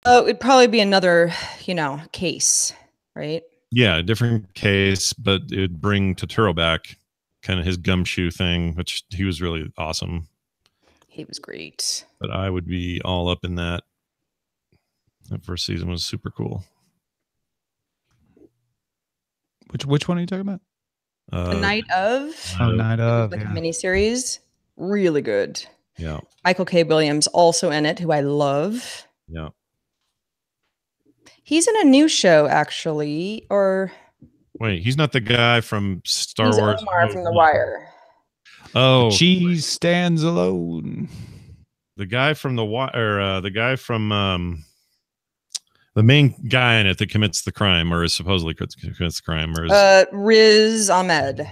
It'd probably be another, case, right? Yeah, a different case, but it would bring Totoro back, kind of his gumshoe thing, which he was really awesome. He was great. But I would be all up in that. That first season was super cool. Which one are you talking about? The Night of. Night of. Like a miniseries. Really good. Yeah. Michael K. Williams also in it, who I love. Yeah. He's in a new show, actually. Or wait, he's not the guy from Star Wars. Omar from The Wire. Oh, the cheese stands alone. The guy from The Wire, the guy from the main guy in it that commits the crime, or is supposedly commits the crime, or is Riz Ahmed.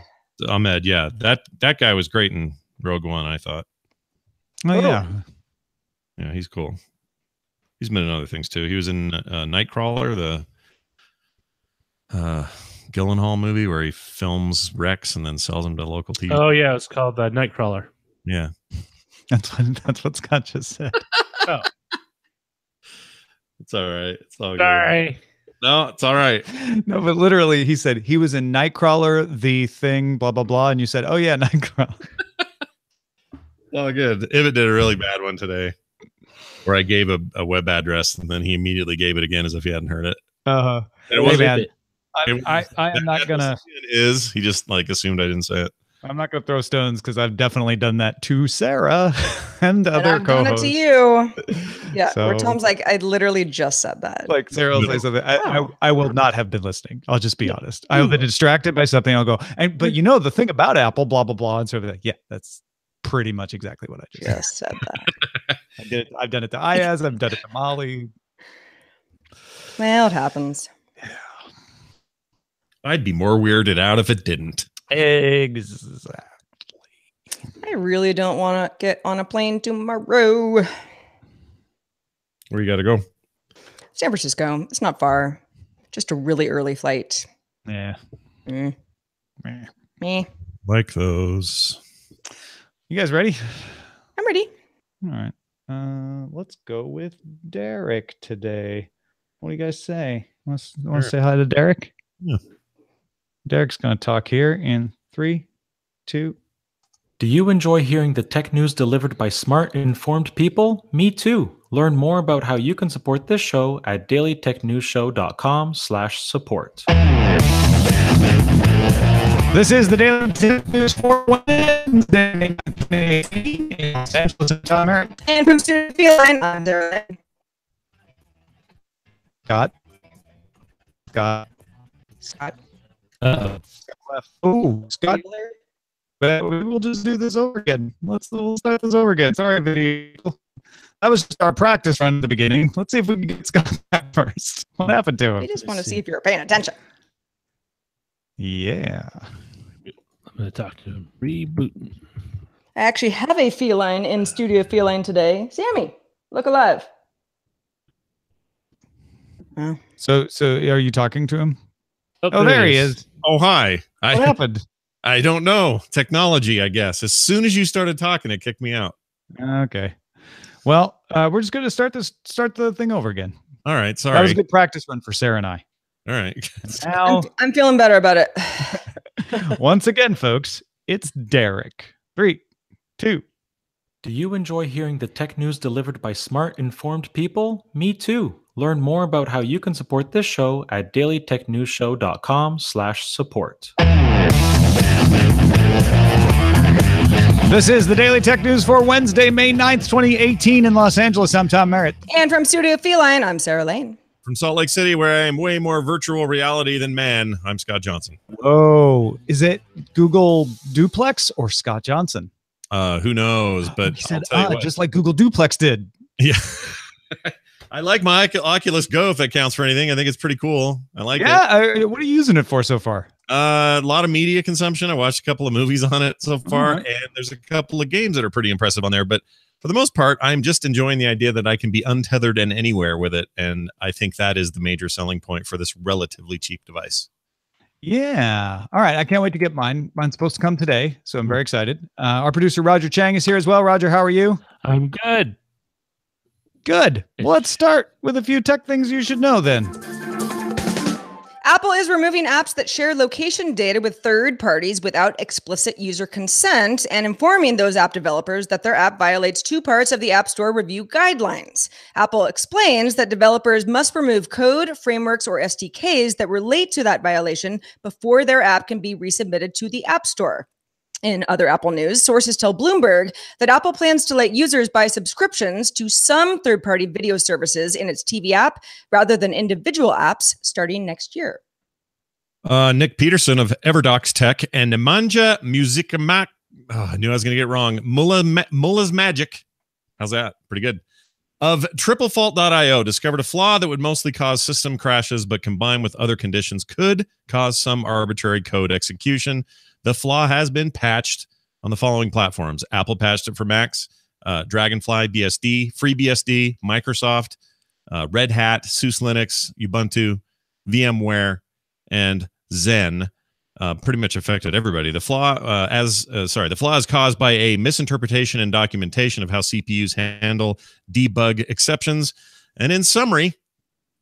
Ahmed, yeah, that guy was great in Rogue One, I thought. Oh yeah, yeah, he's cool. He's been in other things too. He was in Nightcrawler, the Gyllenhaal movie where he films wrecks and then sells them to local TV. Oh yeah, it's called Nightcrawler. Yeah, that's what Scott just said. Oh, it's all right. It's all sorry. good. No, it's all right. No, but literally, he said he was in Nightcrawler, the thing, blah blah blah, and you said, "Oh yeah, Nightcrawler." Oh, good. Ibbot did a really bad one today, where I gave a web address and then he immediately gave it again as if he hadn't heard it. It wasn't. Man, I am not gonna. He just like assumed I didn't say it. I'm not gonna throw stones because I've definitely done that to Sarah and other I've co-hosts. done it to you. Yeah, So- where Tom's like, I literally just said that. Like Sarah will say something. I will not have been listening. I'll just be honest. I've been distracted by something. I'll go, but the thing about Apple, blah blah blah, and sort of like, yeah, that's pretty much exactly what I just said that. I've done it to Ayaz. I've done it to Molly. Well, it happens. I'd be more weirded out if it didn't. Exactly. I really don't want to get on a plane tomorrow. Where you got to go? San Francisco. It's not far. Just a really early flight. Yeah. Me. Like those. You guys ready? I'm ready. All right. Let's go with Derek today. What do you guys say? Want to say hi to Derek? Yeah. Derek's going to talk here in 3, 2. Do you enjoy hearing the tech news delivered by smart, informed people? Me too. Learn more about how you can support this show at dailytechnewsshow.com/support. This is the Daily Tech News for Wednesday, 2018. In Los Angeles, I'm Tom Merritt. And from Studio Feline, I'm Sarah. Scott. Oh, Scott. But we'll just do this over again. We'll start this over again. Sorry, video. That was just our practice run at the beginning. Let's see if we can get Scott back first. What happened to him? We just want to see if you're paying attention. Yeah. I'm going to talk to him. Rebooting. I actually have a feline in Studio Feline today. Sammy, look alive. Oh. So are you talking to him? Oh, there he is. Oh, hi. What happened? I don't know. Technology, I guess. As soon as you started talking, it kicked me out. Okay. Well, we're just going to start the thing over again. All right. Sorry. That was a good practice run for Sarah and I. All right. Now, I'm feeling better about it. once again, folks, it's Derek. 3, 2. Do you enjoy hearing the tech news delivered by smart, informed people? Me too. Learn more about how you can support this show at dailytechnewsshow.com/support. This is the Daily Tech News for Wednesday, May 9th, 2018 in Los Angeles. I'm Tom Merritt. And from Studio Feline, I'm Sarah Lane. From Salt Lake City, where I am way more virtual reality than man, I'm Scott Johnson. Whoa. Is it Google Duplex or Scott Johnson? Who knows? But he said, I'll tell you what. just like Google Duplex did. Yeah. I like my Oculus Go if that counts for anything. I think it's pretty cool. I like it. Yeah. What are you using it for so far? A lot of media consumption. I watched a couple of movies on it so far, right. and there's a couple of games that are pretty impressive on there. But for the most part, I'm just enjoying the idea that I can be untethered and anywhere with it. And I think that is the major selling point for this relatively cheap device. Yeah. All right. I can't wait to get mine. Mine's supposed to come today, so I'm very excited. Our producer, Roger Chang, is here as well. Roger, how are you? I'm good. Good. Well, let's start with a few tech things you should know then. Apple is removing apps that share location data with third parties without explicit user consent and informing those app developers that their app violates two parts of the App Store review guidelines. Apple explains that developers must remove code, frameworks, or SDKs that relate to that violation before their app can be resubmitted to the App Store. In other Apple news, sources tell Bloomberg that Apple plans to let users buy subscriptions to some third-party video services in its TV app rather than individual apps starting next year. Nick Peterson of Everdox Tech and Nemanja Musicamak. I knew I was going to get it wrong. Mullah's Magic. How's that? Pretty good. Of TripleFault.io discovered a flaw that would mostly cause system crashes, but combined with other conditions could cause some arbitrary code execution. The flaw has been patched on the following platforms. Apple patched it for Macs, Dragonfly, BSD, FreeBSD, Microsoft, Red Hat, SUSE Linux, Ubuntu, VMware, and Zen. Pretty much affected everybody. The flaw the flaw is caused by a misinterpretation and documentation of how CPUs handle debug exceptions. And in summary,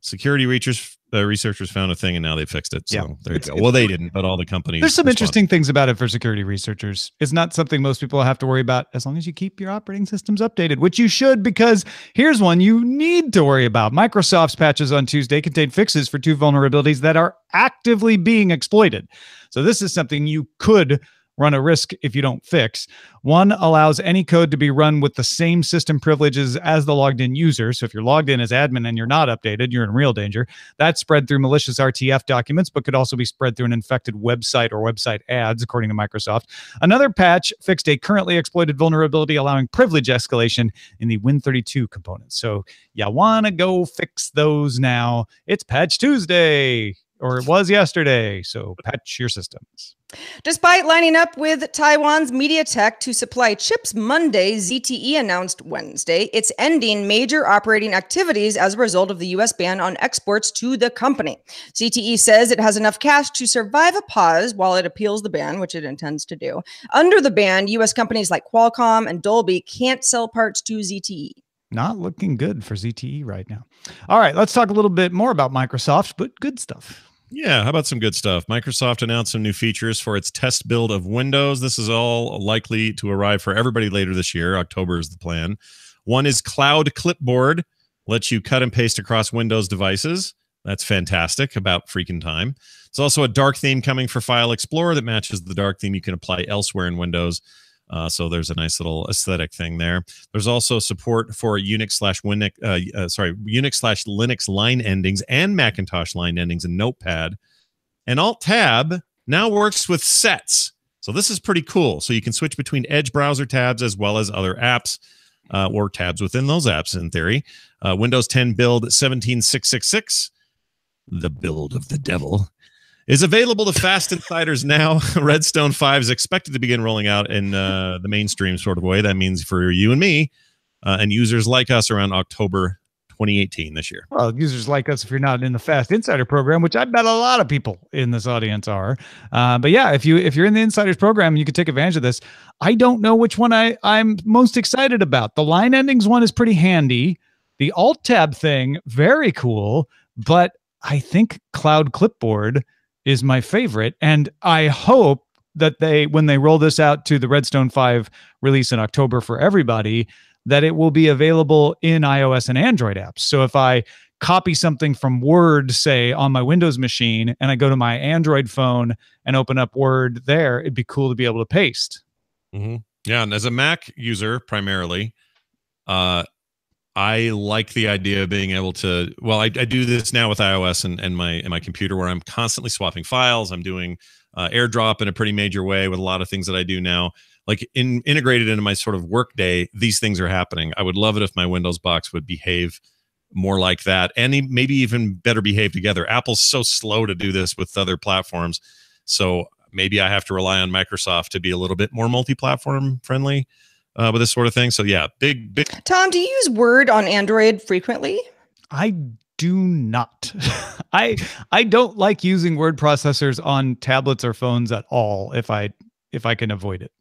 security researchers found a thing and now they fixed it. So there you go. Well, they didn't, but all the companies. There's some interesting things about it for security researchers. It's not something most people have to worry about as long as you keep your operating systems updated, which you should, because here's one you need to worry about. Microsoft's patches on Tuesday contained fixes for two vulnerabilities that are actively being exploited. So this is something you could run a risk if you don't fix. One allows any code to be run with the same system privileges as the logged in user. So if you're logged in as admin and you're not updated, you're in real danger. That's spread through malicious RTF documents, but could also be spread through an infected website or website ads, according to Microsoft. Another patch fixed a currently exploited vulnerability allowing privilege escalation in the Win32 components. So you want to go fix those now. It's Patch Tuesday, or it was yesterday. So patch your systems. Despite lining up with Taiwan's MediaTek to supply chips Monday, ZTE announced Wednesday it's ending major operating activities as a result of the U.S. ban on exports to the company. ZTE says it has enough cash to survive a pause while it appeals the ban, which it intends to do. Under the ban, U.S. companies like Qualcomm and Dolby can't sell parts to ZTE. Not looking good for ZTE right now. All right, let's talk a little bit more about Microsoft, but good stuff. Yeah, how about some good stuff? Microsoft announced some new features for its test build of Windows. This is all likely to arrive for everybody later this year. October is the plan. One is Cloud Clipboard, lets you cut and paste across Windows devices. That's fantastic, about freaking time. There's also a dark theme coming for File Explorer that matches the dark theme you can apply elsewhere in Windows. So there's a nice little aesthetic thing there. There's also support for Unix/Linux line endings and Macintosh line endings in Notepad. And Alt-Tab now works with sets. So this is pretty cool. So you can switch between Edge browser tabs as well as other apps or tabs within those apps in theory. Windows 10 build 17666, the build of the devil, is available to fast insiders now. Redstone 5 is expected to begin rolling out in the mainstream sort of way. That means for you and me and users like us around October 2018 this year. Well, users like us if you're not in the Fast Insider program, which I bet a lot of people in this audience are. But yeah, if you're in the Insiders program, you could take advantage of this. I don't know which one I'm most excited about. The line endings one is pretty handy. The Alt-Tab thing, very cool. But I think Cloud Clipboard is my favorite. And I hope that when they roll this out to the Redstone 5 release in October for everybody, that it will be available in iOS and Android apps. So if I copy something from Word, say, on my Windows machine, and I go to my Android phone and open up Word there, it'd be cool to be able to paste. Mm-hmm. Yeah, and as a Mac user primarily, I like the idea of being able to, well, I do this now with iOS and my computer where I'm constantly swapping files. I'm doing AirDrop in a pretty major way with a lot of things that I do now. Like integrated into my sort of work day, these things are happening. I would love it if my Windows box would behave more like that and maybe even better behave together. Apple's so slow to do this with other platforms. So maybe I have to rely on Microsoft to be a little bit more multi-platform friendly with this sort of thing. So yeah, big. Tom, do you use Word on Android frequently? I do not. I don't like using word processors on tablets or phones at all if I can avoid it.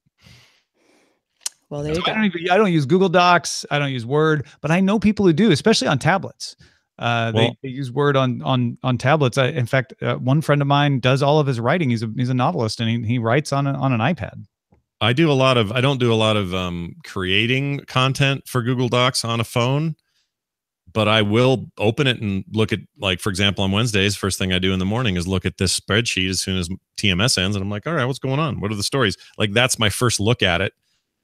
Well, there you go. I don't use Google Docs. I don't use Word, but I know people who do, especially on tablets. They use Word on tablets. In fact, one friend of mine does all of his writing. He's a novelist, and he writes on an iPad. I don't do a lot of creating content for Google Docs on a phone, but I will open it and look at, like, for example, on Wednesdays, first thing I do in the morning is look at this spreadsheet as soon as TMS ends. And I'm like, all right, what's going on? What are the stories? Like, that's my first look at it.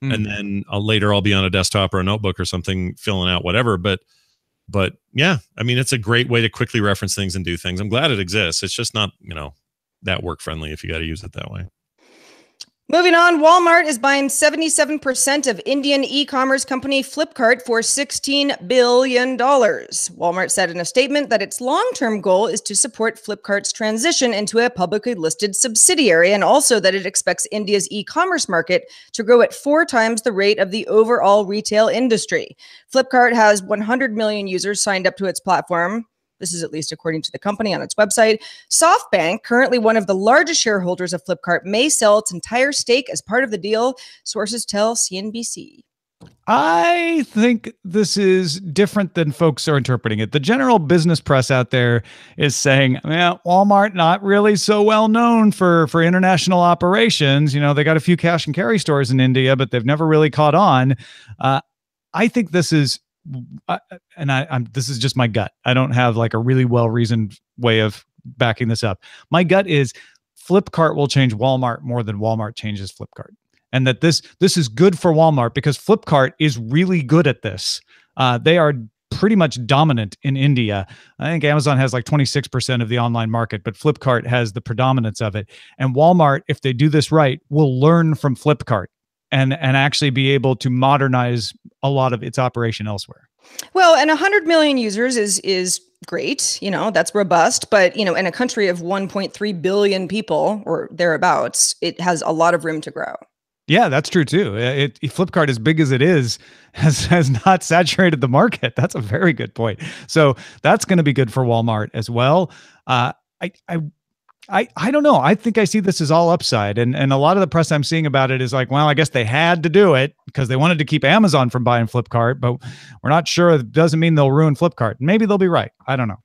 And then later I'll be on a desktop or a notebook or something filling out whatever. But yeah, I mean, it's a great way to quickly reference things and do things. I'm glad it exists. It's just not, that work friendly if you got to use it that way. Moving on, Walmart is buying 77% of Indian e-commerce company Flipkart for $16 billion. Walmart said in a statement that its long-term goal is to support Flipkart's transition into a publicly listed subsidiary, and also that it expects India's e-commerce market to grow at 4 times the rate of the overall retail industry. Flipkart has 100 million users signed up to its platform. This is at least according to the company on its website. SoftBank, currently one of the largest shareholders of Flipkart, may sell its entire stake as part of the deal, sources tell CNBC. I think this is different than folks are interpreting it. The general business press out there is saying, Walmart not really so well known for international operations. They got a few cash and carry stores in India, but they've never really caught on. I think this is this is just my gut. I don't have like a really well-reasoned way of backing this up. My gut is Flipkart will change Walmart more than Walmart changes Flipkart. And that this is good for Walmart because Flipkart is really good at this. They are pretty much dominant in India. I think Amazon has like 26% of the online market, but Flipkart has the predominance of it. And Walmart, if they do this right, will learn from Flipkart and actually be able to modernize a lot of its operation elsewhere. Well, and 100 million users is great. That's robust. But, in a country of 1.3 billion people or thereabouts, it has a lot of room to grow. Yeah, that's true too. Flipkart, as big as it is, has not saturated the market. That's a very good point. So that's going to be good for Walmart as well. I don't know. I think I see this as all upside. And a lot of the press I'm seeing about it is like, well, I guess they had to do it because they wanted to keep Amazon from buying Flipkart, but we're not sure. It doesn't mean they'll ruin Flipkart. Maybe they'll be right. I don't know.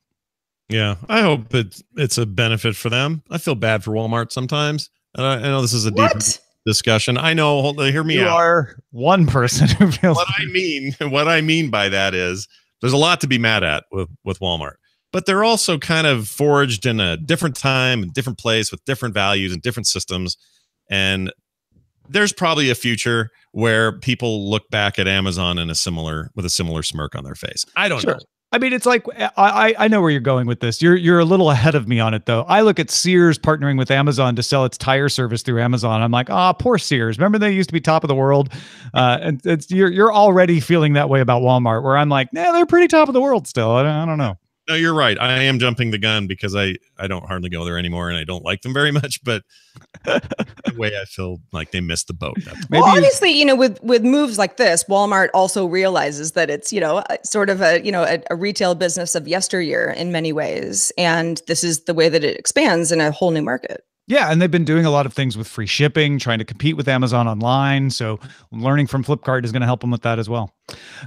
Yeah, I hope it's a benefit for them. I feel bad for Walmart sometimes. I know this is a deep discussion. I know. Hear me out. You are one person who feels what I mean by that is there's a lot to be mad at with Walmart. But they're also kind of forged in a different time, different place with different values and different systems. And there's probably a future where people look back at Amazon with a similar smirk on their face. I don't know. I mean, it's like, I know where you're going with this. You're a little ahead of me on it, though. I look at Sears partnering with Amazon to sell its tire service through Amazon. I'm like, poor Sears. Remember they used to be top of the world? And you're already feeling that way about Walmart, where I'm like, they're pretty top of the world still. I don't know. No, you're right. I am jumping the gun because I don't hardly go there anymore and I don't like them very much. But the way I feel like they missed the boat. Well, obviously, with moves like this, Walmart also realizes that it's, sort of a retail business of yesteryear in many ways. And this is the way that it expands in a whole new market. Yeah, and they've been doing a lot of things with free shipping, trying to compete with Amazon online. So learning from Flipkart is going to help them with that as well.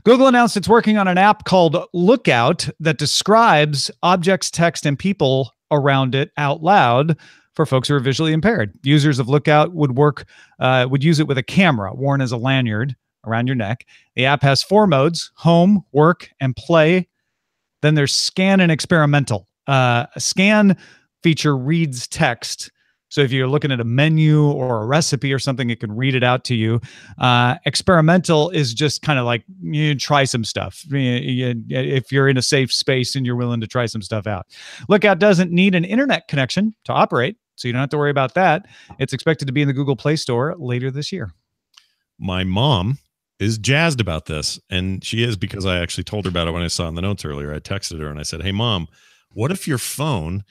Google announced it's working on an app called Lookout that describes objects, text, and people around it out loud for folks who are visually impaired. Users of Lookout would use it with a camera worn as a lanyard around your neck. The app has 4 modes: home, work, and play. Then there's scan and experimental. A scan feature reads text. So if you're looking at a menu or a recipe or something, it can read it out to you. Experimental is just kind of like you try some stuff. If you're in a safe space and you're willing to try some stuff out. Lookout doesn't need an internet connection to operate, so you don't have to worry about that. It's expected to be in the Google Play Store later this year. My mom is jazzed about this, and she is because I actually told her about it when I saw in the notes earlier. I texted her and I said, hey, Mom, what if your phone...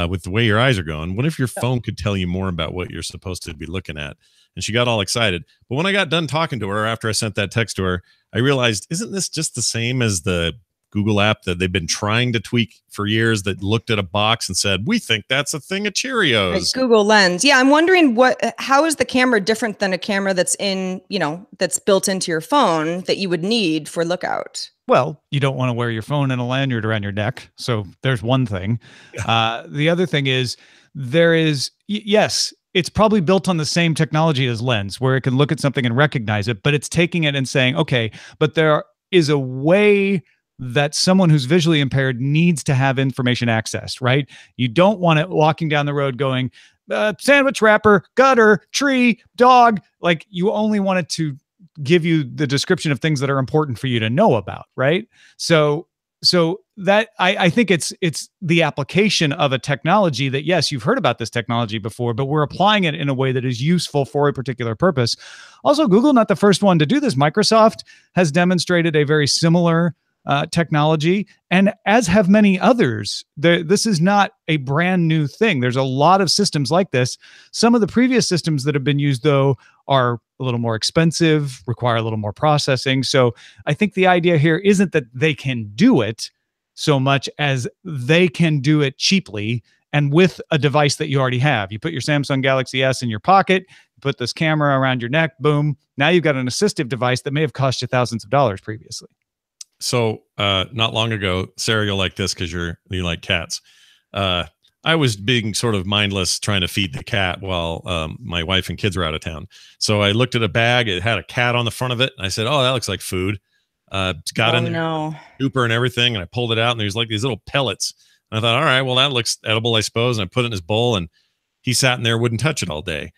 with the way your eyes are going, what if your phone could tell you more about what you're supposed to be looking at? And she got all excited. But when I got done talking to her after I sent that text to her, I realized, isn't this just the same as the Google app that they've been trying to tweak for years that looked at a box and said, we think that's a thing of Cheerios. Like Google Lens. Yeah, I'm wondering how is the camera different than a camera that's that's built into your phone that you would need for Lookout? Well, you don't want to wear your phone in a lanyard around your neck. So there's one thing. The other thing is yes, it's probably built on the same technology as Lens, where it can look at something and recognize it, but it's taking it and saying, okay, but there is a way that someone who's visually impaired needs to have information accessed, right? You don't want it walking down the road going, sandwich wrapper, gutter, tree, dog. Like, you only want it to give you the description of things that are important for you to know about, right? So that I think it's the application of a technology that, yes, you've heard about this technology before, but we're applying it in a way that is useful for a particular purpose. Also, Google, not the first one to do this. Microsoft has demonstrated a very similar technology, and as have many others. This is not a brand new thing. There's a lot of systems like this. Some of the previous systems that have been used, though, are a little more expensive, require a little more processing. So I think the idea here isn't that they can do it so much as they can do it cheaply and with a device that you already have. You put your Samsung Galaxy S in your pocket, put this camera around your neck, boom. Now you've got an assistive device that may have cost you thousands of dollars previously. So not long ago, Sarah, you'll like this because you like cats. I was being sort of mindless trying to feed the cat while my wife and kids were out of town. So I looked at a bag. It had a cat on the front of it. And I said, oh, that looks like food. It's got in there, Cooper and everything. And I pulled it out, and there's like these little pellets. And I thought, all right, well, that looks edible, I suppose. And I put it in his bowl, and he sat in there, wouldn't touch it all day.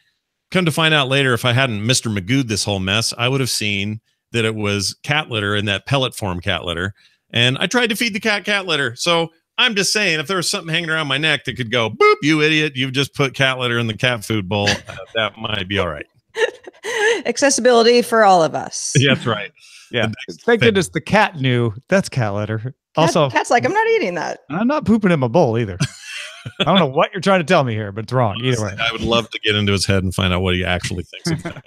Come to find out later, if I hadn't Mr. Magoo'd this whole mess, I would have seen that it was cat litter, in that pellet form cat litter. And I tried to feed the cat litter. So I'm just saying, if there was something hanging around my neck that could go, boop, you idiot, you've just put cat litter in the cat food bowl, that might be all right. Accessibility for all of us. Yeah, that's right. Yeah. Thank goodness the cat knew that's cat litter. Also, cat's like, I'm not eating that. I'm not pooping in my bowl either. I don't know what you're trying to tell me here, but it's wrong. Either way. I would love to get into his head and find out what he actually thinks of that.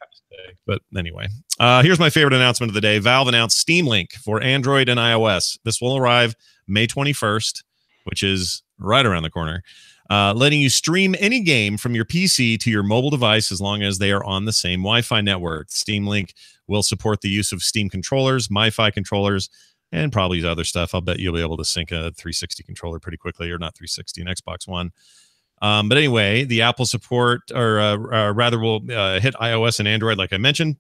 But anyway, here's my favorite announcement of the day. Valve announced Steamlink for Android and iOS. This will arrive May 21st, which is right around the corner, letting you stream any game from your PC to your mobile device as long as they are on the same Wi-Fi network. Steamlink will support the use of Steam controllers, MiFi controllers, and probably other stuff. I'll bet you'll be able to sync a 360 controller pretty quickly, or not 360, an Xbox One. But anyway, the Apple support, or rather, will hit iOS and Android, like I mentioned.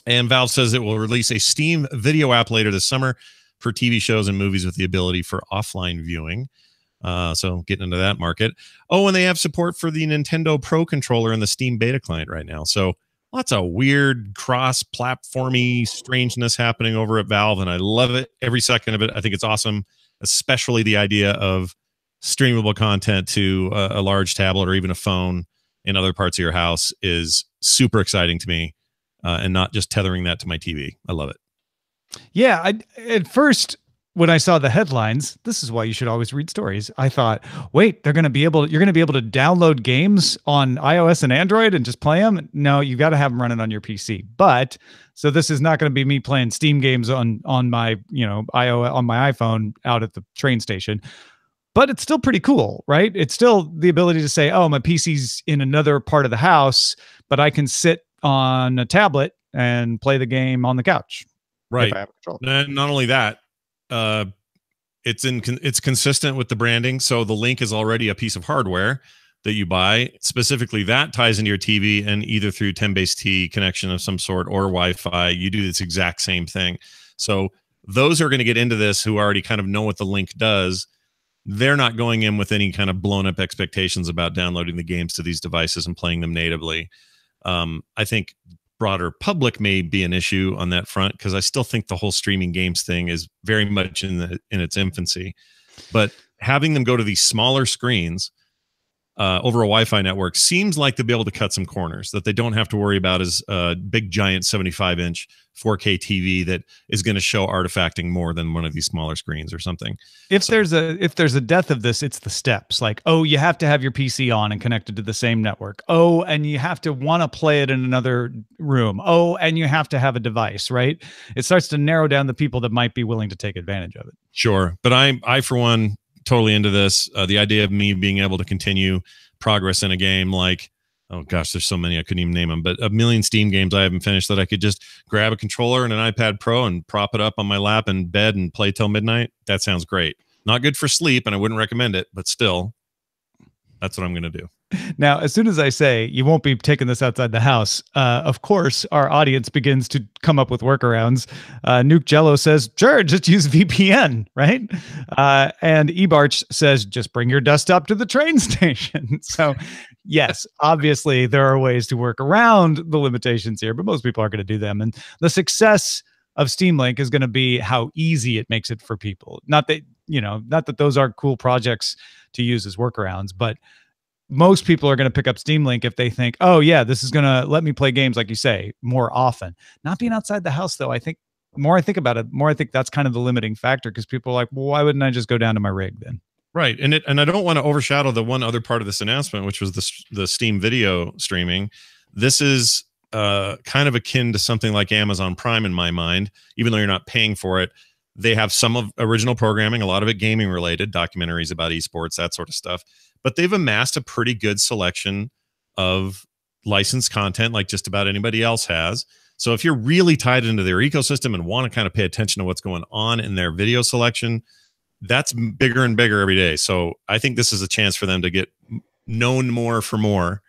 And Valve says it will release a Steam video app later this summer for TV shows and movies with the ability for offline viewing. So getting into that market. Oh, and they have support for the Nintendo Pro controller and the Steam beta client right now. So lots of weird cross-platformy strangeness happening over at Valve, and I love it, every second of it. I think it's awesome, especially the idea of streamable content to a large tablet or even a phone in other parts of your house is super exciting to me, and not just tethering that to my TV. I love it. Yeah, at first, when I saw the headlines, this is why you should always read stories, I thought, wait, you're going to be able to download games on iOS and Android and just play them? No, you got to have them running on your PC. But so this is not going to be me playing Steam games on my, iOS on my iPhone out at the train station. But it's still pretty cool, right? It's still the ability to say, oh, my PC's in another part of the house, but I can sit on a tablet and play the game on the couch. Right. And not only that, it's consistent with the branding. So the Link is already a piece of hardware that you buy. Specifically, that ties into your TV, and either through 10BASE-T connection of some sort or Wi-Fi, you do this exact same thing. So those who are going to get into this, who already kind of know what the Link does, they're not going in with any kind of blown up expectations about downloading the games to these devices and playing them natively. I think broader public may be an issue on that front, because I still think the whole streaming games thing is very much in its infancy. But having them go to these smaller screens over a Wi-Fi network seems like they'll be able to cut some corners that they don't have to worry about as a big giant 75-inch 4K TV that is going to show artifacting more than one of these smaller screens or something. If there's a death of this, it's the steps. Like, oh, you have to have your PC on and connected to the same network. Oh, and you have to want to play it in another room. Oh, and you have to have a device, right? It starts to narrow down the people that might be willing to take advantage of it. Sure, but I for one totally into this. The idea of me being able to continue progress in a game like, oh gosh, there's so many I couldn't even name them, but a million Steam games I haven't finished that I could just grab a controller and an iPad Pro and prop it up on my lap in bed and play till midnight. That sounds great. Not good for sleep, and I wouldn't recommend it, but still, that's what I'm going to do. Now, as soon as I say you won't be taking this outside the house, of course, our audience begins to come up with workarounds. Nuke Jello says, sure, just use VPN, right? And Ebarch says, just bring your desktop to the train station. So, yes, obviously, there are ways to work around the limitations here, but most people are going to do them. And the success of Steamlink is going to be how easy it makes it for people. Not that those are cool projects to use as workarounds, but most people are going to pick up Steamlink if they think, oh yeah, this is going to let me play games, like you say, more often. Not being outside the house, though. I think more I think about it, more I think that's kind of the limiting factor, because people are like, well, why wouldn't I just go down to my rig then? Right. And I don't want to overshadow the one other part of this announcement, which was the Steam video streaming. This is kind of akin to something like Amazon Prime in my mind, even though you're not paying for it. They have some of original programming, a lot of it gaming related, documentaries about esports, that sort of stuff. But they've amassed a pretty good selection of licensed content like just about anybody else has. So if you're really tied into their ecosystem and want to kind of pay attention to what's going on in their video selection, that's bigger and bigger every day. So I think this is a chance for them to get known more for more.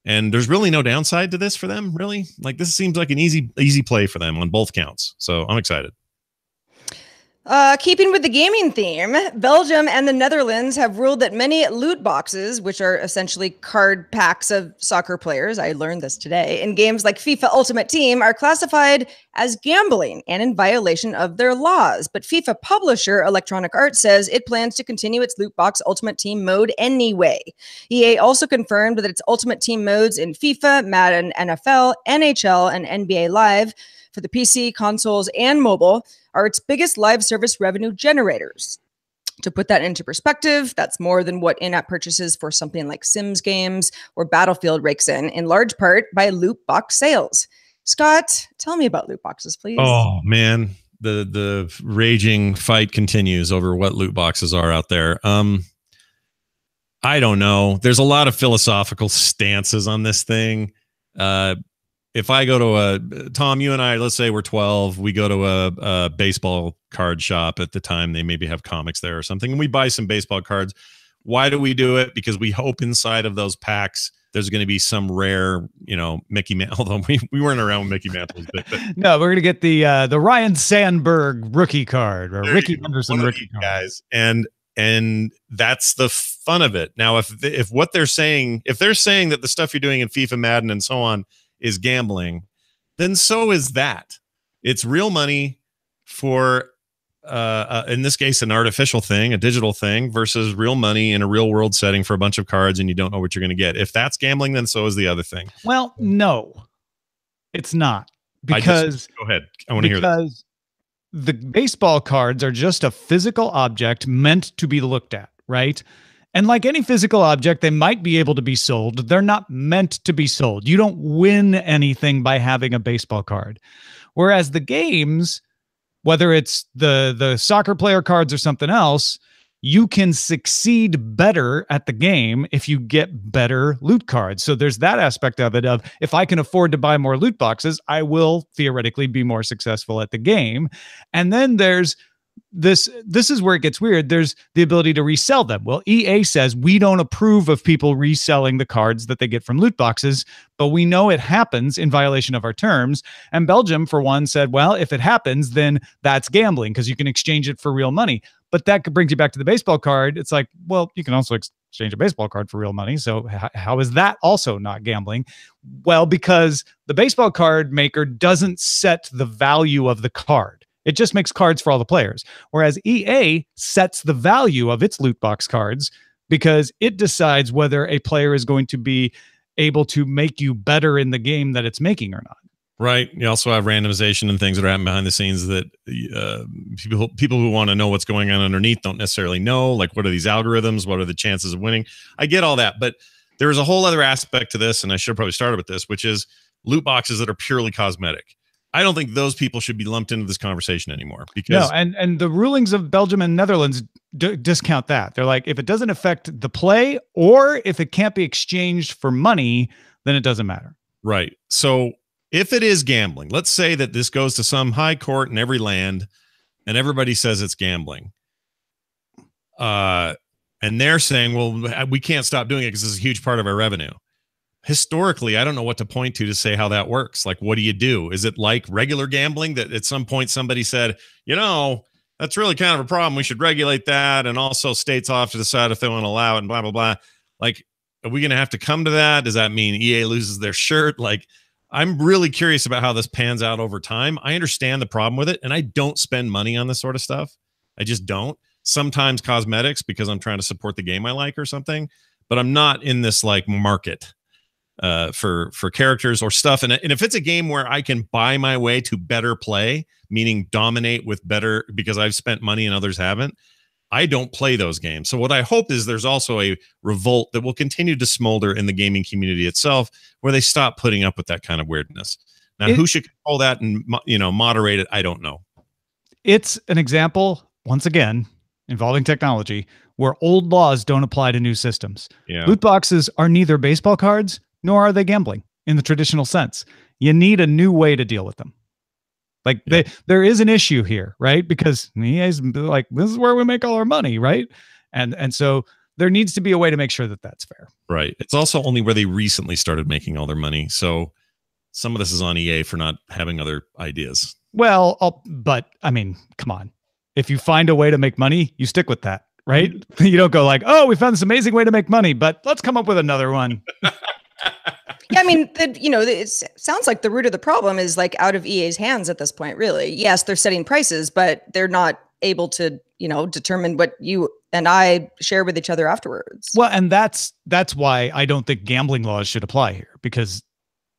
And there's really no downside to this for them, really. Like, this seems like an easy play for them on both counts. So I'm excited. Keeping with the gaming theme, Belgium and the Netherlands have ruled that many loot boxes, which are essentially card packs of soccer players, I learned this today, in games like FIFA Ultimate Team, are classified as gambling and in violation of their laws. But FIFA publisher Electronic Arts says it plans to continue its loot box Ultimate Team mode anyway. EA also confirmed that its Ultimate Team modes in FIFA, Madden, NFL, NHL, and NBA Live for the PC, consoles, and mobile are its biggest live service revenue generators. To put that into perspective, that's more than what in-app purchases for something like Sims games or Battlefield rakes in large part by loot box sales. Scott, tell me about loot boxes, please. Oh, man. The raging fight continues over what loot boxes are out there. I don't know. There's a lot of philosophical stances on this thing. If I go to Tom, you and I, let's say we're 12, we go to a baseball card shop at the time, they maybe have comics there or something, and we buy some baseball cards. Why do we do it? Because we hope inside of those packs there's going to be some rare, Mickey Mantle, although we weren't around when Mickey Mantle was big. But no, we're going to get the Ryan Sandberg rookie card or Ricky Henderson rookie card. Guys. And that's the fun of it. Now, if what they're saying, if they're saying that the stuff you're doing in FIFA, Madden, and so on is gambling, then so is that. It's real money for, in this case, an artificial thing, a digital thing, versus real money in a real world setting for a bunch of cards and you don't know what you're going to get. If that's gambling, then so is the other thing. Well, no, it's not. Because go ahead. I want to hear that. Because the baseball cards are just a physical object meant to be looked at, right? And like any physical object, they might be able to be sold. They're not meant to be sold. You don't win anything by having a baseball card. Whereas the games, whether it's the soccer player cards or something else, you can succeed better at the game if you get better loot cards. So there's that aspect of it of, if I can afford to buy more loot boxes, I will theoretically be more successful at the game. And then there's this is where it gets weird. There's the ability to resell them. Well, EA says we don't approve of people reselling the cards that they get from loot boxes, but we know it happens in violation of our terms. And Belgium, for one, said, well, if it happens, then that's gambling because you can exchange it for real money. But that brings you back to the baseball card. It's like, well, you can also exchange a baseball card for real money. So how is that also not gambling? Well, because the baseball card maker doesn't set the value of the card. It just makes cards for all the players. Whereas EA sets the value of its loot box cards because it decides whether a player is going to be able to make you better in the game that it's making or not. Right. You also have randomization and things that are happening behind the scenes that people who want to know what's going on underneath don't necessarily know. Like, what are these algorithms? What are the chances of winning? I get all that, but there is a whole other aspect to this, and I should have probably started with this, which is loot boxes that are purely cosmetic. I don't think those people should be lumped into this conversation anymore. Because no, and the rulings of Belgium and Netherlands discount that. They're like, if it doesn't affect the play or if it can't be exchanged for money, then it doesn't matter. Right. So if it is gambling, let's say that this goes to some high court in every land and everybody says it's gambling. And they're saying, well, we can't stop doing it because it's a huge part of our revenue. Historically, I don't know what to point to say how that works. Like, what do you do? Is it like regular gambling that at some point somebody said, that's really kind of a problem. We should regulate that. And also states will have to decide if they want to allow it and blah, blah, blah. Like, are we going to have to come to that? Does that mean EA loses their shirt? Like, I'm really curious about how this pans out over time. I understand the problem with it, and I don't spend money on this sort of stuff. I just don't. Sometimes cosmetics because I'm trying to support the game I like or something, but I'm not in this like market for characters or stuff. And if it's a game where I can buy my way to better play, meaning dominate with better because I've spent money and others haven't, I don't play those games. So what I hope is there's also a revolt that will continue to smolder in the gaming community itself, where they stop putting up with that kind of weirdness. Now, who should control that and moderate it? I don't know. It's an example, once again, involving technology, where old laws don't apply to new systems. Yeah. Loot boxes are neither baseball cards nor are they gambling in the traditional sense. You need a new way to deal with them. Like there is an issue here, right? Because EA's like, this is where we make all our money, right? And so there needs to be a way to make sure that that's fair. Right. It's also only where they recently started making all their money. So some of this is on EA for not having other ideas. Well, but I mean, come on. If you find a way to make money, you stick with that, right? You don't go like, oh, we found this amazing way to make money, but let's come up with another one. Yeah, I mean, it sounds like the root of the problem is like out of EA's hands at this point, really. Yes, they're setting prices, but they're not able to, determine what you and I share with each other afterwards. Well, and that's why I don't think gambling laws should apply here, because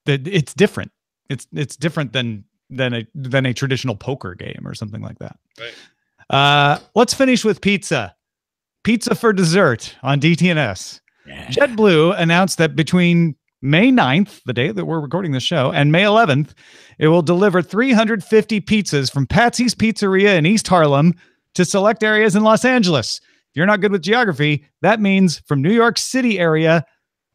it's different. It's different than a traditional poker game or something like that. Right. Let's finish with pizza. Pizza for dessert on DTNS. Yeah. JetBlue announced that between May 9th, the day that we're recording the show, and May 11th, it will deliver 350 pizzas from Patsy's Pizzeria in East Harlem to select areas in Los Angeles. If you're not good with geography, that means from New York City area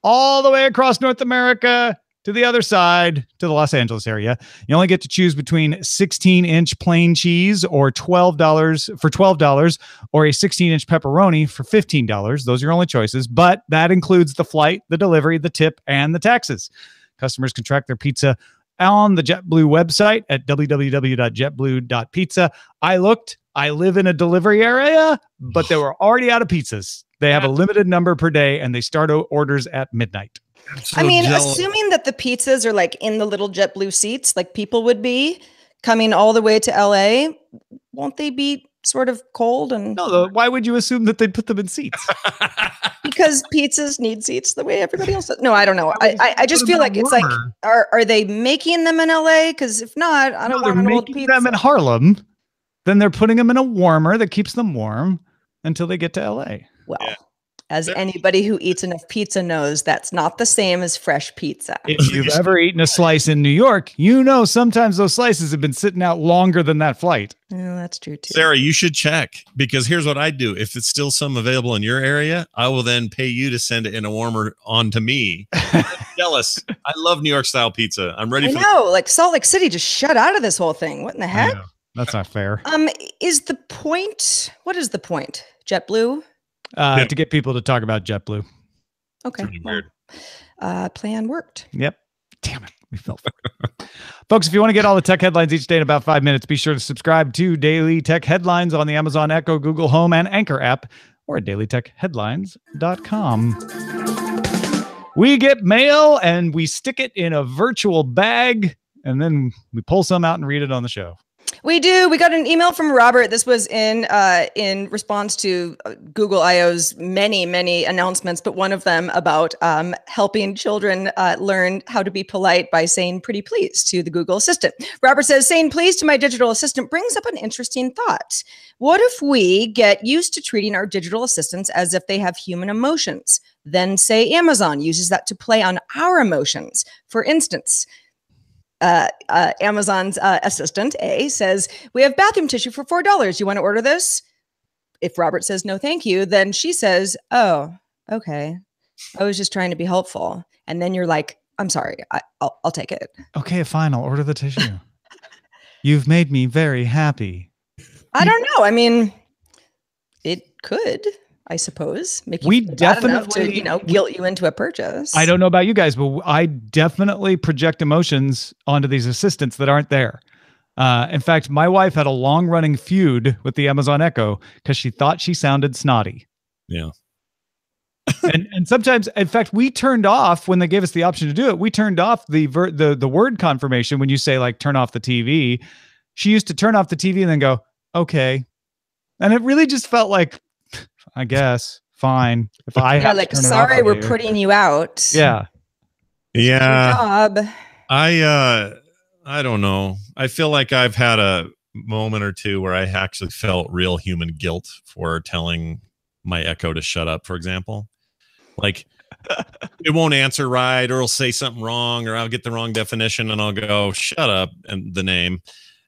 all the way across North America to the other side to the Los Angeles area. You only get to choose between 16-inch plain cheese or $12 or a 16-inch pepperoni for $15. Those are your only choices, but that includes the flight, the delivery, the tip, and the taxes. Customers can track their pizza on the JetBlue website at www.jetblue.pizza. I looked. I live in a delivery area, but they were already out of pizzas. They have a limited number per day, and they start orders at midnight. So assuming that the pizzas are like in the little JetBlue seats, like people would be coming all the way to LA, won't they be sort of cold? And why would you assume that they'd put them in seats? Because pizzas need seats the way everybody else does. No, I don't know. I just feel like it's like, are they making them in LA? Because if not, I don't want an old pizza. Them in Harlem. Then they're putting them in a warmer that keeps them warm until they get to LA. Well, as anybody who eats enough pizza knows, that's not the same as fresh pizza. If you've ever eaten a slice in New York, sometimes those slices have been sitting out longer than that flight. Yeah, that's true too. Sarah, you should check, because here's what I do. If it's still some available in your area, I will then pay you to send it in a warmer on to me. I'm jealous. I love New York style pizza. I'm ready like Salt Lake City just shut out of this whole thing. What in the heck? That's not fair. What is the point? JetBlue? To get people to talk about JetBlue. Okay. Weird. Plan worked. Yep. Damn it. We fell for it. Folks, if you want to get all the tech headlines each day in about 5 minutes, be sure to subscribe to Daily Tech Headlines on the Amazon Echo, Google Home, and Anchor app, or at dailytechheadlines.com. We get mail and we stick it in a virtual bag, and then we pull some out and read it on the show. We do. We got an email from Robert. This was in response to Google I/O's many announcements, but one of them about helping children learn how to be polite by saying "pretty please" to the Google Assistant. Robert says, "Saying please to my digital assistant brings up an interesting thought. What if we get used to treating our digital assistants as if they have human emotions? Then say Amazon uses that to play on our emotions. For instance." Amazon's assistant, A, says, "We have bathroom tissue for $4. You want to order this?" If Robert says, "No, thank you," then she says, "Oh, okay. I was just trying to be helpful." And then you're like, "I'm sorry. I'll take it." Okay, fine. I'll order the tissue. You've made me very happy. I don't know. I mean, it could, I suppose, make you We feel bad enough definitely, to, guilt you into a purchase. I don't know about you guys, but I definitely project emotions onto these assistants that aren't there. In fact, my wife had a long-running feud with the Amazon Echo because she thought she sounded snotty. Yeah. and sometimes, in fact, we turned off when they gave us the option to do it. We turned off the word confirmation when you say like turn off the TV. She used to turn off the TV and then go, "Okay," and it really just felt like, I guess, fine. If I have like, to turn it sorry, off we're here. putting you out. Yeah. Yeah. Job. I don't know. I feel like I've had a moment or two where I actually felt real human guilt for telling my Echo to shut up, for example. Like, it won't answer right, or it'll say something wrong, or I'll get the wrong definition and I'll go, "Shut up," and the name.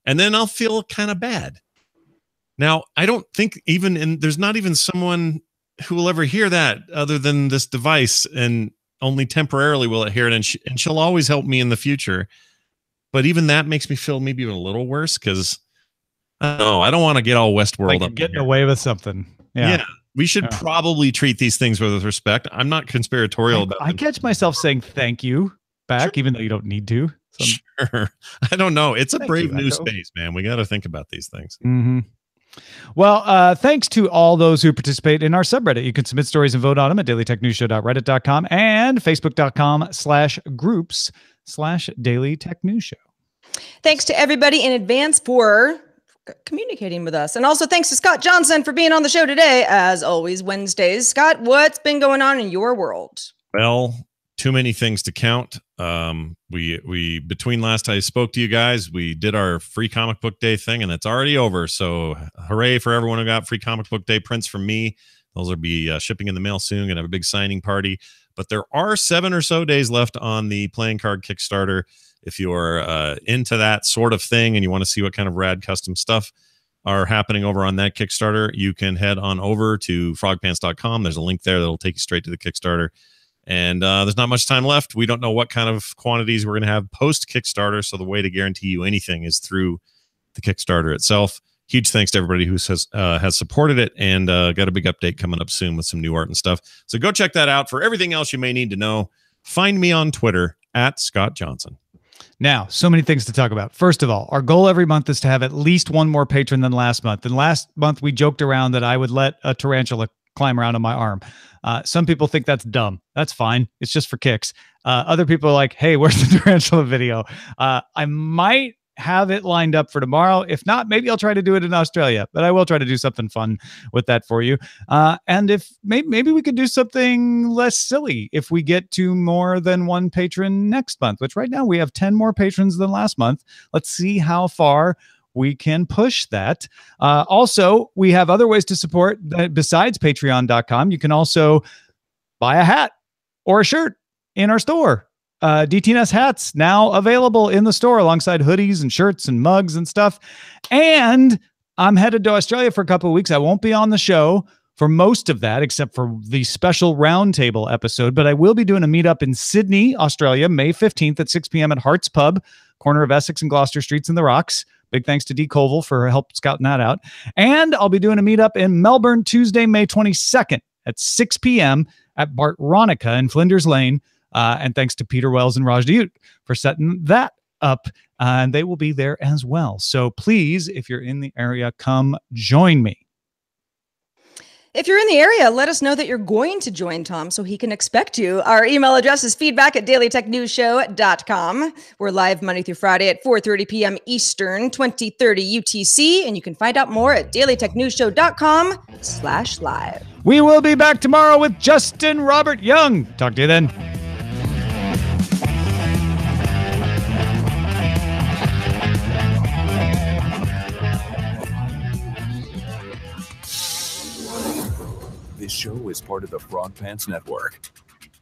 And then I'll feel kind of bad. Now, I don't think there's not even someone who will ever hear that other than this device, and only temporarily will it hear it. And she'll always help me in the future. But even that makes me feel maybe a little worse because I don't know. I don't want to get all Westworld Like up getting here. away with something. Yeah. We should probably treat these things with respect. I'm not conspiratorial about I them. catch myself saying thank you back, even though you don't need to. Sure. I don't know. It's a Thank brave you, new Echo. space, man. We got to think about these things. Mm-hmm. Well, thanks to all those who participate in our subreddit. You can submit stories and vote on them at dailytechnewsshow.reddit.com and facebook.com/groups/dailytechnewsshow. Thanks to everybody in advance for communicating with us. And also thanks to Scott Johnson for being on the show today, as always, Wednesdays. Scott, what's been going on in your world? Well, too many things to count. We between last I spoke to you guys, we did our free comic book day thing, and it's already over. So hooray for everyone who got free comic book day prints from me. Those will be shipping in the mail soon. Gonna have a big signing party. But there are 7 or so days left on the playing card Kickstarter. If you're into that sort of thing and you want to see what kind of rad custom stuff are happening over on that Kickstarter, you can head on over to frogpants.com. There's a link there that'll take you straight to the Kickstarter. And there's not much time left. We don't know what kind of quantities we're going to have post Kickstarter. So the way to guarantee you anything is through the Kickstarter itself. Huge thanks to everybody who has supported it, and got a big update coming up soon with some new art and stuff. So go check that out. For everything else you may need to know, find me on Twitter at Scott Johnson. Now, so many things to talk about. First of all, our goal every month is to have at least one more patron than last month. And last month we joked around that I would let a tarantula climb around on my arm. Some people think that's dumb. That's fine. It's just for kicks. Other people are like, "Hey, where's the tarantula video?" I might have it lined up for tomorrow. If not, maybe I'll try to do it in Australia, but I will try to do something fun with that for you. And if maybe we could do something less silly if we get to more than one patron next month, which right now we have 10 more patrons than last month. Let's see how far we can push that. Also, we have other ways to support besides patreon.com. You can also buy a hat or a shirt in our store. DTNS hats now available in the store alongside hoodies and shirts and mugs and stuff. And I'm headed to Australia for a couple of weeks. I won't be on the show for most of that, except for the special roundtable episode, but I will be doing a meetup in Sydney, Australia, May 15th at 6 p.m. at Hart's Pub, corner of Essex and Gloucester Streets in the Rocks. Big thanks to D. Colville for help scouting that out. And I'll be doing a meetup in Melbourne Tuesday, May 22nd at 6 p.m. at Bart Ronica in Flinders Lane. And thanks to Peter Wells and Raj Dute for setting that up. And they will be there as well. So please, if you're in the area, come join me. If you're in the area, let us know that you're going to join Tom so he can expect you. Our email address is feedback@dailytechnewsshow.com. We're live Monday through Friday at 4:30 p.m. Eastern, 2030 UTC, and you can find out more at dailytechnewsshow.com/live. We will be back tomorrow with Justin Robert Young. Talk to you then. This show is part of the Frog Pants Network.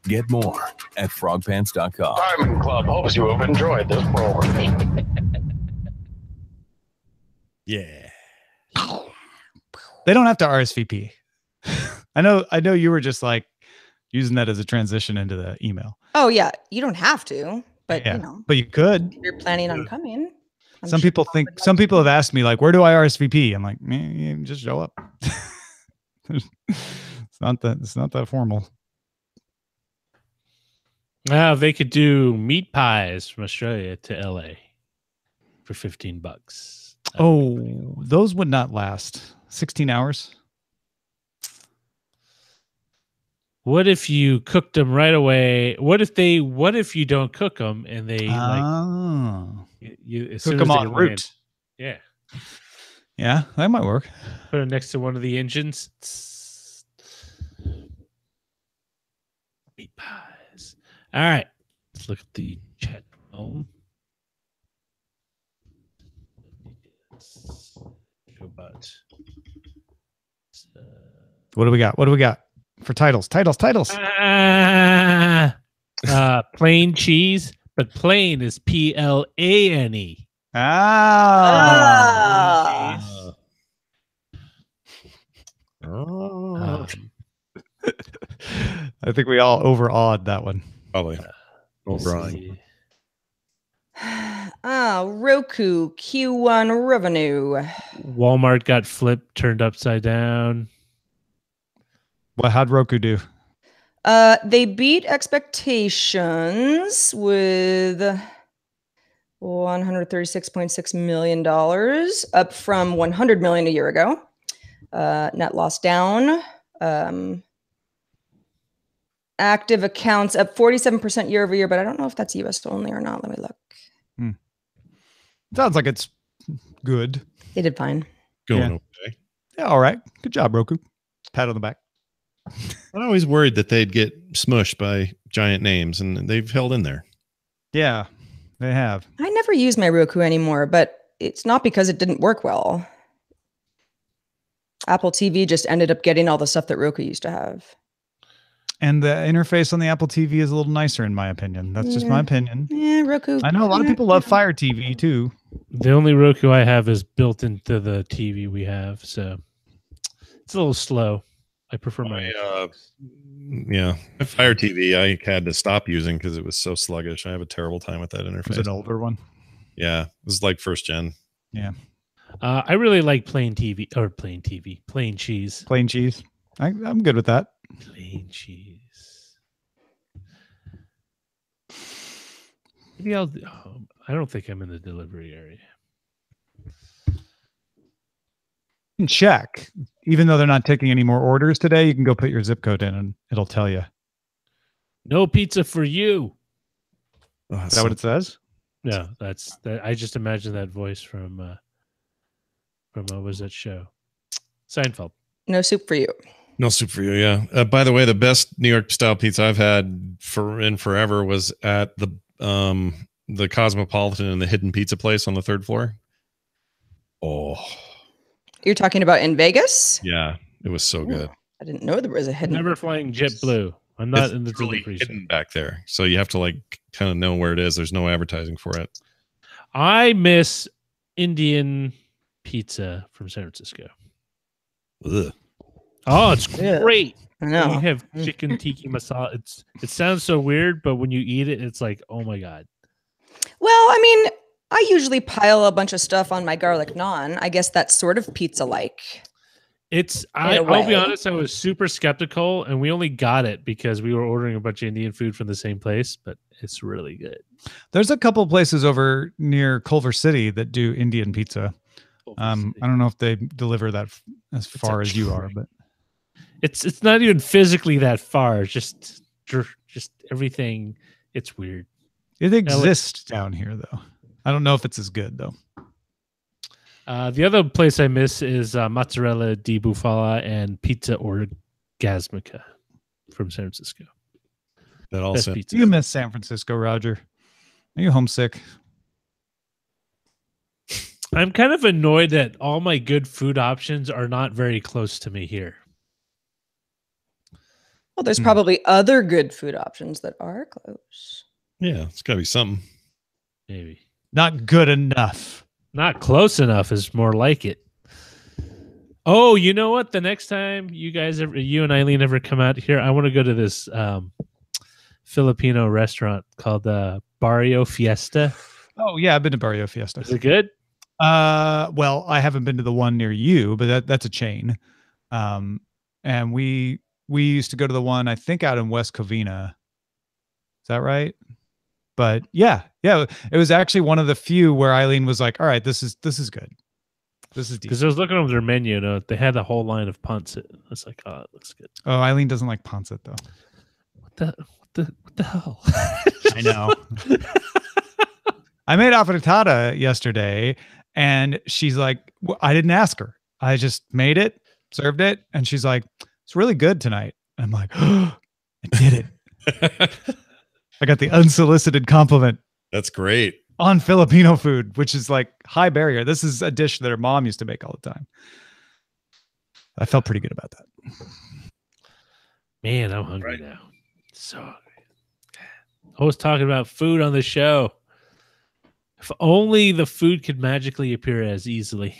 Get more at frogpants.com. Diamond Club hopes you have enjoyed this program. Yeah. They don't have to RSVP. I know you were just like using that as a transition into the email. Oh, yeah. You don't have to, but Yeah, you know, but you could. if you're planning on coming. Some people have asked me like, where do I RSVP? I'm like, you just show up. It's not that formal. They could do meat pies from Australia to LA for $15. Oh, those would not last 16 hours. What if you cooked them right away? What if you don't cook them and they as cook soon them as they en route? land- Yeah. Yeah, that might work. Put them next to one of the engines. Meat pies. All right. Let's look at the chat room. What do we got? For titles? Plain cheese, but plain is PLANE. Ah. I think we all overawed that one. Probably. O'Brien. Roku Q1 revenue. Walmart got flipped, turned upside down. How'd Roku do? They beat expectations with $136.6 million, up from $100 million a year ago. Net loss down. Active accounts up 47% year over year, but I don't know if that's US only or not. Let me look. Sounds like it's good. They did fine. Going okay. Yeah, all right. Good job, Roku. Pat on the back. I'm always worried that they'd get smushed by giant names, and they've held in there. Yeah, they have. I never use my Roku anymore, but it's not because it didn't work well. Apple TV just ended up getting all the stuff that Roku used to have. And the interface on the Apple TV is a little nicer, in my opinion. That's just my opinion. Yeah, Roku. I know a lot of people love Fire TV too. The only Roku I have is built into the TV we have, so it's a little slow. I prefer my my Fire TV I had to stop using because it was so sluggish. I have a terrible time with that interface. Was it an older one? Yeah, it was like first gen. Yeah. I really like plain cheese. Plain cheese. I'm good with that. Plain cheese. Maybe I don't think I'm in the delivery area. You can check. Even though they're not taking any more orders today, you can go put your zip code in and it'll tell you. No pizza for you. Oh, Is that what it says? No, that's that. I just imagine that voice from what was that show? Seinfeld. No soup for you. No soup for you, yeah. By the way, the best New York style pizza I've had forever was at the Cosmopolitan and the Hidden Pizza Place on the 3rd floor. Oh, You're talking about in Vegas? yeah, it was so good. I didn't know there was a hidden. Never flying JetBlue. I'm not It's in the really delivery hidden back there, so you have to like kind of know where it is. There's no advertising for it. I miss Indian pizza from San Francisco. Ugh. Oh, it's Yeah. great. I We know. have chicken tiki masala. It sounds so weird, but when you eat it, it's like, oh my god. Well, I mean, I usually pile a bunch of stuff on my garlic naan. I guess that's sort of pizza-like. I'll be way. honest, I was super skeptical, and we only got it because we were ordering a bunch of Indian food from the same place, but it's really good. There's a couple places over near Culver City that do Indian pizza. I don't know if they deliver that as far as you are, but It's not even physically that far. It's just everything. It's weird. It exists down here, though. I don't know if it's as good, though. The other place I miss is Mozzarella di Bufala and Pizza Orgasmica from San Francisco. That also. pizza. You miss San Francisco, Roger. Are you homesick? I'm kind of annoyed that all my good food options are not very close to me here. Well, there's probably other good food options that are close. Yeah, it's got to be something. Maybe. Not good enough. Not close enough is more like it. Oh, you know what? The next time you and Eileen ever come out here, I want to go to this Filipino restaurant called Barrio Fiesta. Oh, yeah, I've been to Barrio Fiesta. Is it good? Well, I haven't been to the one near you, but that's a chain. And we used to go to the one, I think, out in West Covina. Is that right? But yeah, it was actually one of the few where Eileen was like, "All right, this is good. This is decent." Because I was looking over their menu, you know, they had a whole line of pancit. I was like, "Oh, it looks good." Oh, Eileen doesn't like pancit though. What the hell? I know. I made affrittata yesterday, and she's like, I didn't ask her. I just made it, served it, and she's like, "It's really good tonight." And I'm like, "Oh, I did it." I got the unsolicited compliment. That's great. On Filipino food, which is like high barrier. This is a dish that her mom used to make all the time. I felt pretty good about that. Man, I'm hungry now. So hungry. I was talking about food on the show. If only the food could magically appear as easily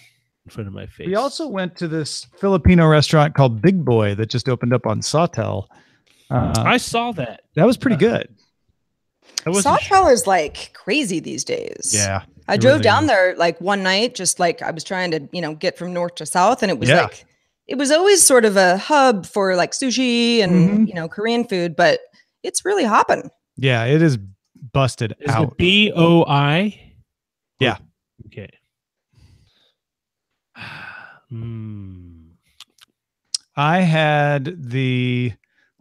in front of my face. We also went to this Filipino restaurant called Big Boy that just opened up on Sawtell. I saw that. That was pretty good. Sawtell is like crazy these days. Yeah. I drove down there like one night, just like I was trying to, get from north to south. And it was like, it was always sort of a hub for like sushi and, Korean food, but it's really hopping. Yeah, it is busted out. It BOI? Yeah. Okay. I had the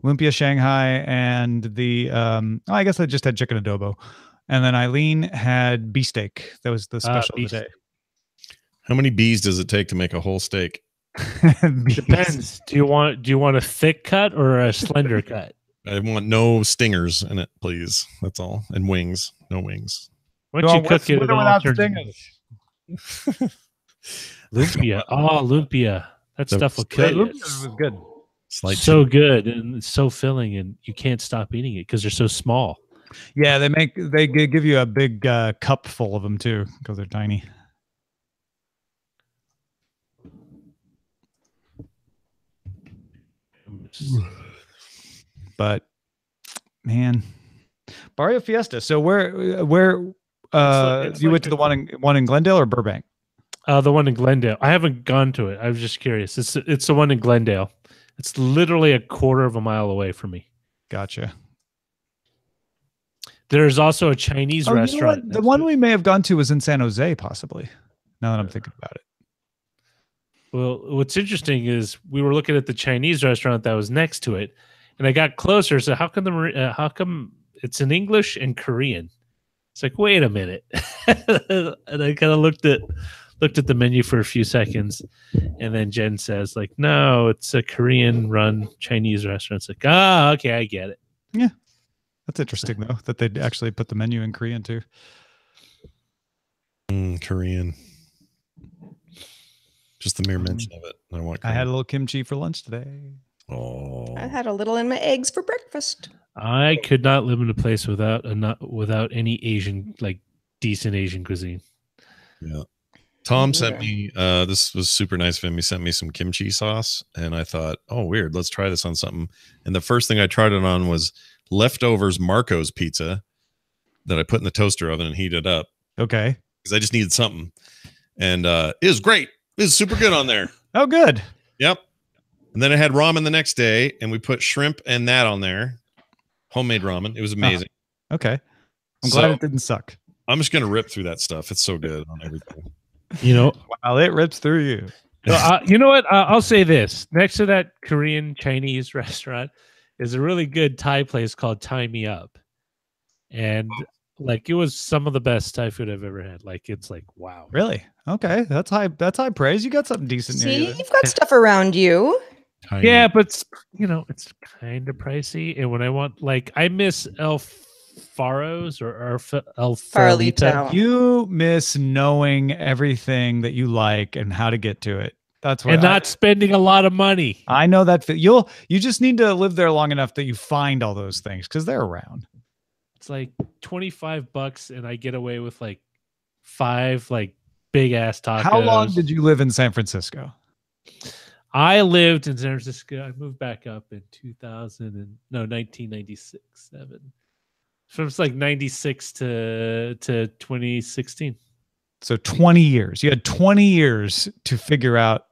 Lumpia Shanghai and the I guess I just had chicken adobo, and then Eileen had beefsteak. That was the special of the day. How many bees does it take to make a whole steak? Depends. Do you want a thick cut or a slender cut? I want no stingers in it, please. That's all. And wings. No wings. Why don't you cook it without stingers? Lumpia. Oh, lumpia. That stuff will kill you. Lumpia was good. So good, and it's so filling, and you can't stop eating it because they're so small. Yeah, they give you a big cup full of them too because they're tiny. But man, Barrio Fiesta. So where it's you went to the one in Glendale or Burbank? The one in Glendale. I haven't gone to it. I was just curious. It's the one in Glendale. It's literally a quarter of a mile away from me. Gotcha. There's also a Chinese restaurant. You know the one we may have gone to was in San Jose, possibly. Now that I'm thinking about it. Well, what's interesting is we were looking at the Chinese restaurant that was next to it, and I got closer. So how come it's in English and Korean? It's like, wait a minute. And I kind of looked at the menu for a few seconds, and then Jen says, like, no, it's a Korean-run Chinese restaurant. It's like, okay, I get it. Yeah. That's interesting, though, that they'd actually put the menu in Korean, too. Korean. Just the mere mention of it. I had a little kimchi for lunch today. Oh. I had a little in my eggs for breakfast. I could not live in a place without any Asian, like, decent Asian cuisine. Yeah. Tom sent me, this was super nice of him. He sent me some kimchi sauce, and I thought, oh, weird. Let's try this on something. And the first thing I tried it on was leftovers Marco's pizza that I put in the toaster oven and heated up. Okay. Because I just needed something. And it was great. It was super good on there. Oh, good. Yep. And then I had ramen the next day, and we put shrimp and that on there. Homemade ramen. It was amazing. Oh, okay. I'm glad it didn't suck. I'm just going to rip through that stuff. It's so good on everything. You know, wow, it rips through you. You know what? I'll say this. Next to that Korean Chinese restaurant is a really good Thai place called Tie Me Up. And like it was some of the best Thai food I've ever had. Like it's like, wow. Really? Okay. That's high praise. You got something decent near See, you there. you've got stuff around you. Yeah, but it's kind of pricey. And when I want, like, I miss El Faros or El Farolito. Farolito. You miss knowing everything that you like and how to get to it. That's what And not spending a lot of money. I know that you just need to live there long enough that you find all those things because they're around. It's like $25 and I get away with like 5 like big ass tacos. How long did you live in San Francisco? I lived in San Francisco. I moved back up in 1996, 7. So it's like 96 to 2016. So 20 years. You had 20 years to figure out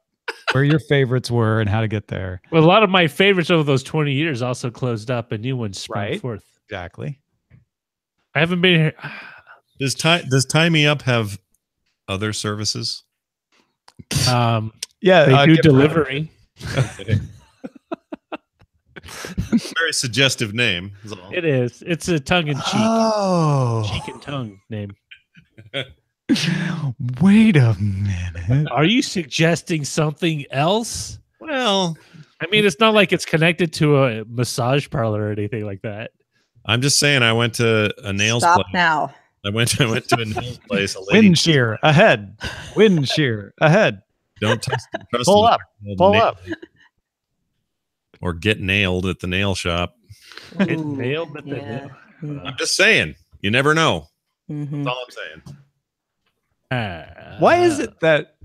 where your favorites were and how to get there. Well, a lot of my favorites over those 20 years also closed up and new ones sprang forth. Exactly. I haven't been here. Does Tie Me Up have other services? Yeah, they do delivery. Very suggestive name. It is. It's a tongue-in-cheek. Cheek and tongue name. Wait a minute. Are you suggesting something else? Well, I mean, it's not like it's connected to a massage parlor or anything like that. I'm just saying. I went to a nails Stop place. now. I went to a nails place. A lady Wind shear ahead. Wind shear ahead. Don't trust Pull them. up. Pull up. Or get nailed at the nail shop. Get nailed at the nail. I'm just saying. You never know. Mm-hmm. That's all I'm saying. Why is it that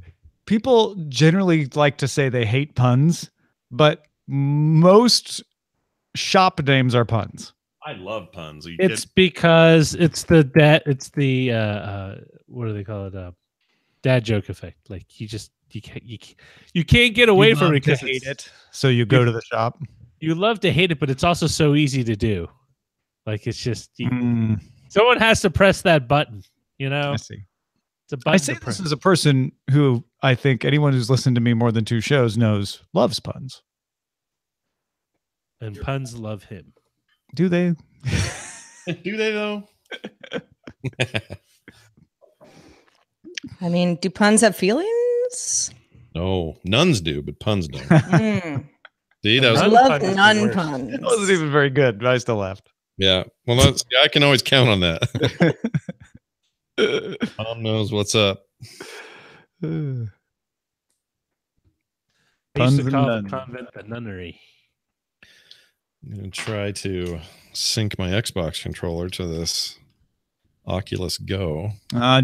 people generally like to say they hate puns, but most shop names are puns? I love puns. It's because it's the what do they call it? Dad joke effect. Like you can't get away from it because hate it. So you go to the shop. You love to hate it, but it's also so easy to do. Like it's just someone has to press that button. You know. I see. It's a button. I say this as a person who I think anyone who's listened to me more than 2 shows knows loves puns. And puns love him. Do they? Do they though? I mean, do puns have feelings? No, nuns do, but puns don't. See, that was I love nun puns. It wasn't even very good, but I still laughed. Yeah. Well, I can always count on that. Tom knows what's up. I used to call the convent the nunnery. I'm going to try to sync my Xbox controller to this Oculus Go.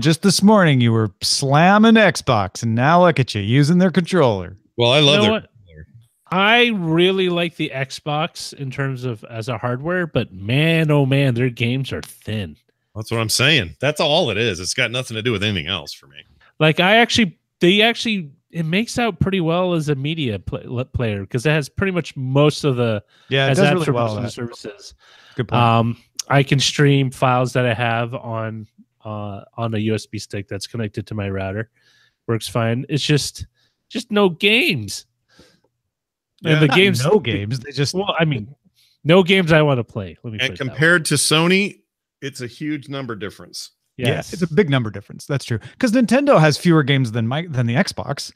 Just this morning, you were slamming Xbox, and now look at you using their controller. Well, I love their controller. I really like the Xbox in terms of as a hardware, but man, oh man, their games are thin. That's what I'm saying. That's all it is. It's got nothing to do with anything else for me. Like it makes out pretty well as a media player because it has pretty much most of the it does really well services. Good point. I can stream files that I have on a USB stick that's connected to my router. Works fine. It's just no games. Yeah, and the games, no games. They just no games I want to play. Let me. And compared to Sony, it's a huge number difference. Yes. Yeah, it's a big number difference. That's true. Because Nintendo has fewer games than the Xbox,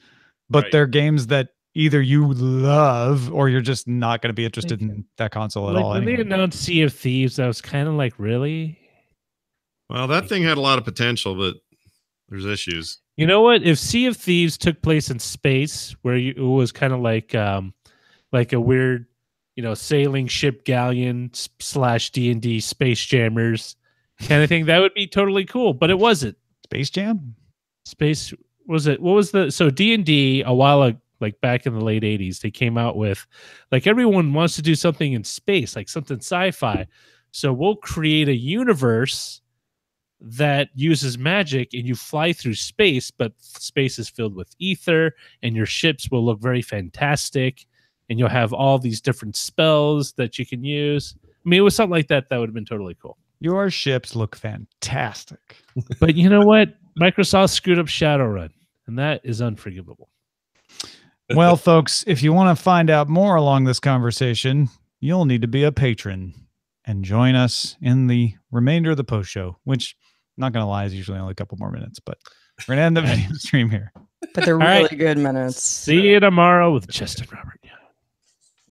but they're games that either you love or you're just not going to be interested in that console at all. When they announced Sea of Thieves, I was kind of like, really? Well, that thing had a lot of potential, but there's issues. You know what? If Sea of Thieves took place in space, where it was kind of like a weird, sailing ship galleon / D&D Space Jammers kind of thing, that would be totally cool. But it wasn't. Space Jam? Space was it? What was so D&D a while ago? Like back in the late 80s, they came out with like everyone wants to do something in space, like something sci-fi. So we'll create a universe that uses magic and you fly through space, but space is filled with ether and your ships will look very fantastic and you'll have all these different spells that you can use. I mean, it was something like that. That would have been totally cool. Your ships look fantastic. But you know what? Microsoft screwed up Shadowrun, and that is unforgivable. Well, folks, if you want to find out more along this conversation, you'll need to be a patron and join us in the remainder of the post show, which, not going to lie, is usually only a couple more minutes, but we're going to end the video stream here. But they're All really right. good minutes. See you tomorrow with Justin Roberts.